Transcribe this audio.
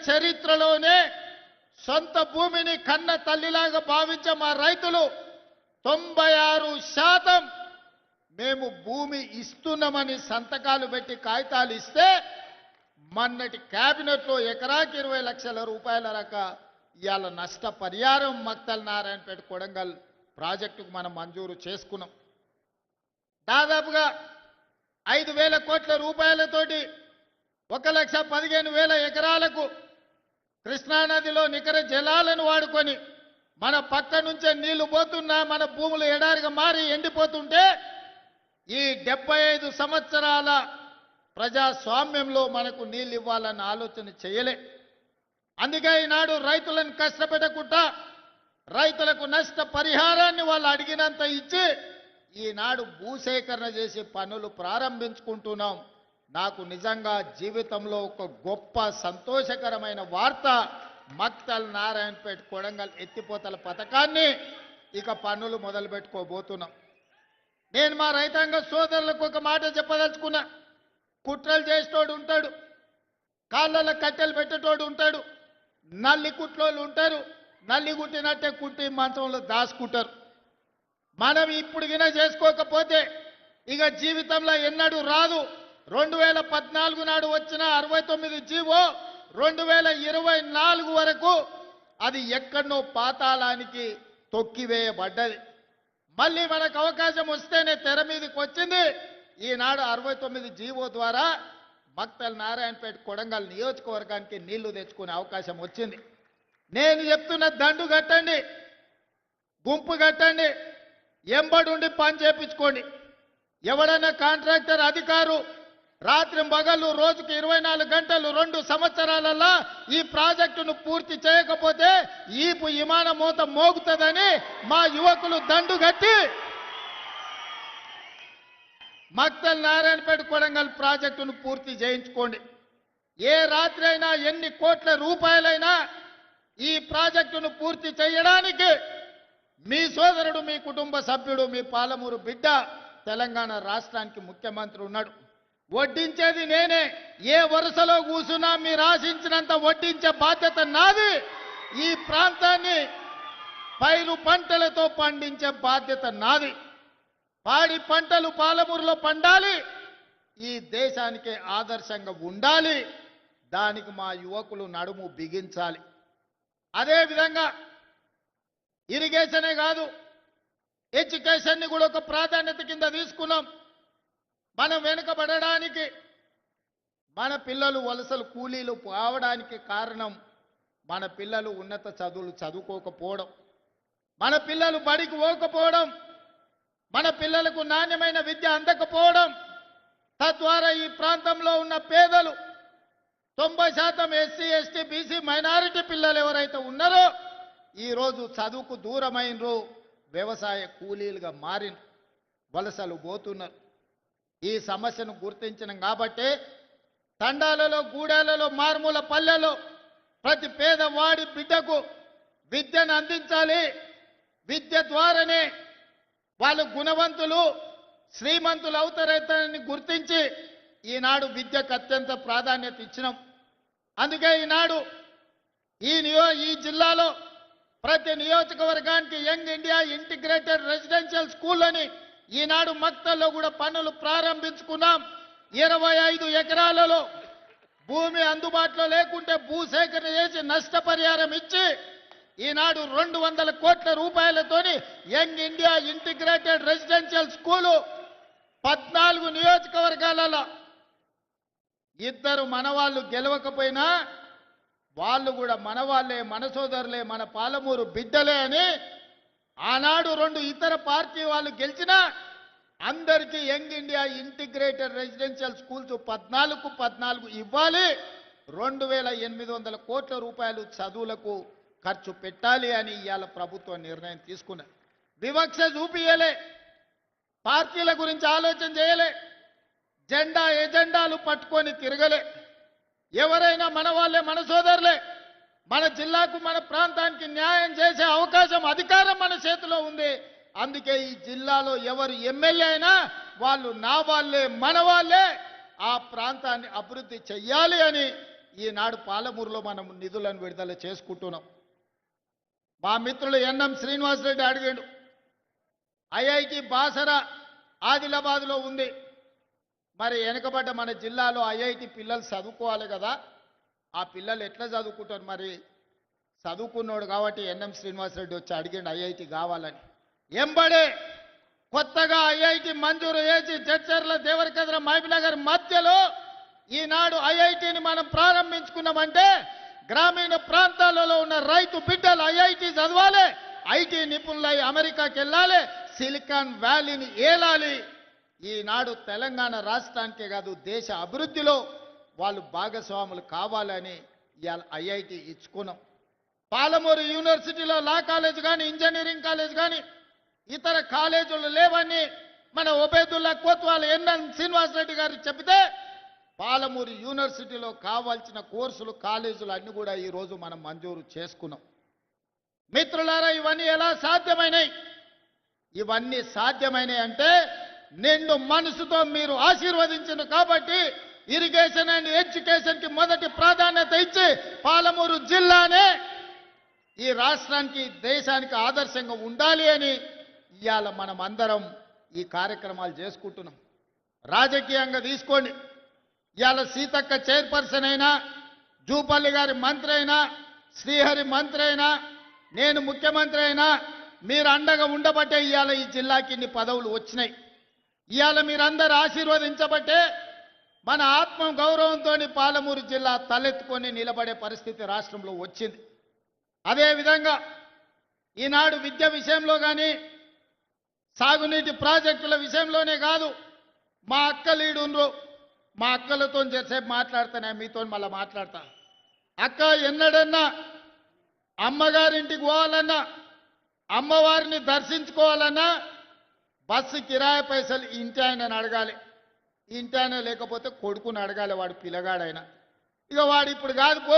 చరిత్రలోనే సొంత భూమిని కన్న తల్లిలాగా భావించే మా రైతులు 96% మేము భూమి ఇస్తున్నామని సంతకాలు పెట్టి కాగితాలు ఇస్తే మొన్నటి కేబినెట్లో ఎకరాకి 20 లక్షల రూపాయల ఇవాళ నష్టపరిహారం మక్తల్ నారాయణపేట కొడంగల్ ప్రాజెక్టుకు మనం మంజూరు చేసుకున్నాం. దాదాపుగా 5,000 కోట్ల రూపాయలతోటి 1,15,000 ఎకరాలకు కృష్ణానదిలో నికర జలాలను వాడుకొని మన పక్క నుంచే నీళ్లు పోతున్నా మన భూములు ఎడారిగా మారి ఎండిపోతుంటే ఈ 75 సంవత్సరాల ప్రజాస్వామ్యంలో మనకు నీళ్ళు ఇవ్వాలన్న ఆలోచన చేయలే. అందుకే ఈనాడు రైతులను కష్టపెట్టకుండా రైతులకు నష్ట పరిహారాన్ని వాళ్ళు అడిగినంత ఇచ్చి ఈనాడు భూసేకరణ చేసి పనులు ప్రారంభించుకుంటున్నాం. నాకు నిజంగా జీవితంలో ఒక గొప్ప సంతోషకరమైన వార్త, మక్తల్ నారాయణపేట కొడంగల్ ఎత్తిపోతల పథకాన్ని ఇక పనులు మొదలు పెట్టుకోబోతున్నాం. నేను మా రైతాంగ సోదరులకు ఒక మాట చెప్పదలుచుకున్నా. కుట్రలు చేసేటోడు ఉంటాడు, కాళ్ళలో కట్టెలు పెట్టేటోడు ఉంటాడు, నల్లి కుట్లోళ్ళు ఉంటారు, నల్లి కుట్టినట్టే కుట్టి మంచంలో దాచుకుంటారు. మనం ఇప్పుడు గిన చేసుకోకపోతే ఇక జీవితంలో ఎన్నడూ రాదు. 2014 నాడు వచ్చిన 69 జీవో 2024 వరకు అది ఎక్కడనో పాతాళానికి తొక్కివేయబడ్డది. మళ్ళీ మనకు అవకాశం వస్తేనే తెర మీదకి వచ్చింది. ఈనాడు 69 జీవో ద్వారా మక్తల్ నారాయణపేట కొడంగల్ నియోజకవర్గానికి నీళ్లు తెచ్చుకునే అవకాశం వచ్చింది. నేను చెప్తున్న దండు కట్టండి, గుంపు కట్టండి, ఎంబడుండి పని చేపించుకోండి. ఎవడన్నా కాంట్రాక్టర్ అధికారు రాత్రి పగలు రోజుకి 24 గంటలు 2 సంవత్సరాలలో ఈ ప్రాజెక్టును పూర్తి చేయకపోతే ఈపు విమాన మూత మోగుతుందని మా యువకులు దండు కట్టి మక్తల్ నారాయణపేట కొడంగల్ ప్రాజెక్టును పూర్తి చేయించుకోండి. ఏ రాత్రి అయినా ఎన్ని కోట్ల రూపాయలైనా ఈ ప్రాజెక్టును పూర్తి చేయడానికి మీ సోదరుడు, మీ కుటుంబ సభ్యుడు, మీ పాలమూరు బిడ్డ తెలంగాణ రాష్ట్రానికి ముఖ్యమంత్రి ఉన్నాడు. వడ్డించేది నేనే. ఏ వరుసలో కూసున్నా మీరు ఆశించినంత వడ్డించే బాధ్యత నాది. ఈ ప్రాంతాన్ని పైరు పంటలతో పండించే బాధ్యత నాది. పాడి పంటలు పాలమూరులో పండాలి, ఈ దేశానికి ఆదర్శంగా ఉండాలి. దానికి మా యువకులు నడుము బిగించాలి. అదేవిధంగా ఇరిగేషనే కాదు, ఎడ్యుకేషన్ని కూడా ఒక ప్రాధాన్యత కింద తీసుకున్నాం. మనం వెనుకబడడానికి, మన పిల్లలు వలసలు కూలీలు కావడానికి కారణం మన పిల్లలు ఉన్నత చదువులు చదువుకోకపోవడం, మన పిల్లలు బడికి పోకపోవడం, మన పిల్లలకు నాణ్యమైన విద్య అందకపోవడం. తద్వారా ఈ ప్రాంతంలో ఉన్న పేదలు 90% ఎస్సీ, ఎస్టీ, బీసీ, మైనారిటీ పిల్లలు ఎవరైతే ఉన్నారో ఈరోజు చదువుకు దూరమైనరు, వ్యవసాయ కూలీలుగా మారిన, వలసలు పోతున్నారు. ఈ సమస్యను గుర్తించినాం కాబట్టి తండాలలో, గూడాలలో, మారుమూల పల్లెలో ప్రతి పేదవాడి బిడ్డకు విద్యను అందించాలి. విద్య ద్వారానే వాళ్ళు గుణవంతులు, శ్రీమంతులు అవుతారని గుర్తించి ఈనాడు విద్యకు అత్యంత ప్రాధాన్యత ఇచ్చినాం. అందుకే ఈనాడు ఈ జిల్లాలో ప్రతి నియోజకవర్గానికి young India integrated residential school అని ఈనాడు మక్తల్లో కూడా పనులు ప్రారంభించుకున్నాం. 25 ఎకరాలలో భూమి అందుబాటులో లేకుంటే భూసేకరణ చేసి నష్టపరిహారం ఇచ్చి ఈనాడు 200 కోట్ల రూపాయలతోని young India integrated residential school 14 నియోజకవర్గాలలో. ఇద్దరు మనవాళ్ళు గెలవకపోయినా వాళ్ళు కూడా మనవాళ్లే, మన సోదరులే, మన పాలమూరు బిడ్డలే అని ఆనాడు 2 ఇతర పార్టీ వాళ్ళు గెలిచినా అందరికీ young India integrated residential schools 14 ఇవ్వాలి. 2,800 కోట్ల రూపాయలు చదువులకు ఖర్చు పెట్టాలి అని ఇవాళ ప్రభుత్వం నిర్ణయం తీసుకున్నది. వివక్ష చూపియలే, పార్టీల గురించి ఆలోచన చేయలే, ఎజెండాలు పట్టుకొని తిరగలే. ఎవరైనా మన వాళ్ళే, మన సోదరులే. మన జిల్లాకు, మన ప్రాంతానికి న్యాయం చేసే అవకాశం, అధికారం మన చేతిలో ఉంది. అందుకే ఈ జిల్లాలో ఎవరు ఎమ్మెల్యే అయినా వాళ్ళు నా వాళ్ళే, మన వాళ్ళే. ఆ ప్రాంతాన్ని అభివృద్ధి చెయ్యాలి అని ఈనాడు పాలమూరులో మనం నిధులను విడుదల చేసుకుంటున్నాం. మా మిత్రులు ఎన్ఎం శ్రీనివాసరెడ్డి అడిగాడు, ఐఐటి బాసరా ఆదిలాబాద్లో ఉంది. మరి వెనుకబడ్డ మన జిల్లాలో ఐఐటి పిల్లలు చదువుకోవాలి కదా, ఆ పిల్లలు ఎట్లా చదువుకుంటారు? మరి చదువుకున్నాడు కాబట్టి ఎన్ఎం శ్రీనివాసరెడ్డి వచ్చి అడిగాడు ఐఐటి కావాలని. ఎంబడే కొత్తగా ఐఐటి మంజూరు చేసి జడ్చర్ల, దేవరకద్ర, మహబూబ్నగర్ మధ్యలో ఈనాడు ఐఐటిని మనం ప్రారంభించుకున్నామంటే గ్రామీణ ప్రాంతాలలో ఉన్న రైతు బిడ్డలు ఐఐటి చదవాలి, ఐటీ నిపుణులై అమెరికాకి వెళ్ళాలి, సిలికాన్ వ్యాలీని ఏలాలి. ఈనాడు తెలంగాణ రాష్ట్రానికే కాదు దేశ అభివృద్ధిలో వాళ్ళు భాగస్వాములు కావాలని ఇవాళ ఐఐటి ఇచ్చుకున్నాం. పాలమూరు యూనివర్సిటీలో లా కాలేజ్ కానీ, ఇంజనీరింగ్ కాలేజ్ కానీ, ఇతర కాలేజీలు లేవని మన ఒబేదుల్లా కోత్వాల్ ఎన్ఎం శ్రీనివాసరెడ్డి గారు చెబితే పాలమూరు యూనివర్సిటీలో కావాల్సిన కోర్సులు, కాలేజీలు అన్ని కూడా ఈరోజు మనం మంజూరు చేసుకున్నాం. మిత్రులారా, ఇవన్నీ ఎలా సాధ్యమైనాయి? ఇవన్నీ సాధ్యమైనాయి అంటే నిండు మనసుతో మీరు ఆశీర్వదించిన కాబట్టి ఇరిగేషన్ అండ్ ఎడ్యుకేషన్ కి మొదటి ప్రాధాన్యత ఇచ్చి పాలమూరు జిల్లానే ఈ రాష్ట్రానికి, దేశానికి ఆదర్శంగా ఉండాలి అని ఇవాళ మనం అందరం ఈ కార్యక్రమాలు చేసుకుంటున్నాం. రాజకీయంగా తీసుకోండి, ఇవాళ సీతక్క చైర్పర్సన్ అయినా, జూపల్లి గారి మంత్రి అయినా, శ్రీహరి మంత్రి అయినా, నేను ముఖ్యమంత్రి అయినా మీరు అండగా ఉండబట్టే ఇవాళ ఈ జిల్లాకి ఇన్ని పదవులు వచ్చినాయి. ఇవాళ మీరందరూ ఆశీర్వదించబట్టే మన ఆత్మ గౌరవంతో పాలమూరు జిల్లా తలెత్తుకొని నిలబడే పరిస్థితి రాష్ట్రంలో వచ్చింది. అదేవిధంగా ఈనాడు విద్య విషయంలో కానీ, సాగునీటి ప్రాజెక్టుల విషయంలోనే కాదు, మా అక్క లీడుండ్రు, మా అక్కలతో చేసేపు మాట్లాడుతానే, మీతో మళ్ళీ మాట్లాడతా. అక్క ఎన్నడన్నా అమ్మగారింటికి పోవాలన్నా, అమ్మవారిని దర్శించుకోవాలన్నా బస్సు కిరాయి పైసలు ఇంటి ఆయనని అడగాలి. ఇంటి ఆయన లేకపోతే కొడుకుని అడగాలి, వాడు పిల్లగాడైనా. ఇక వాడు ఇప్పుడు కాదు పో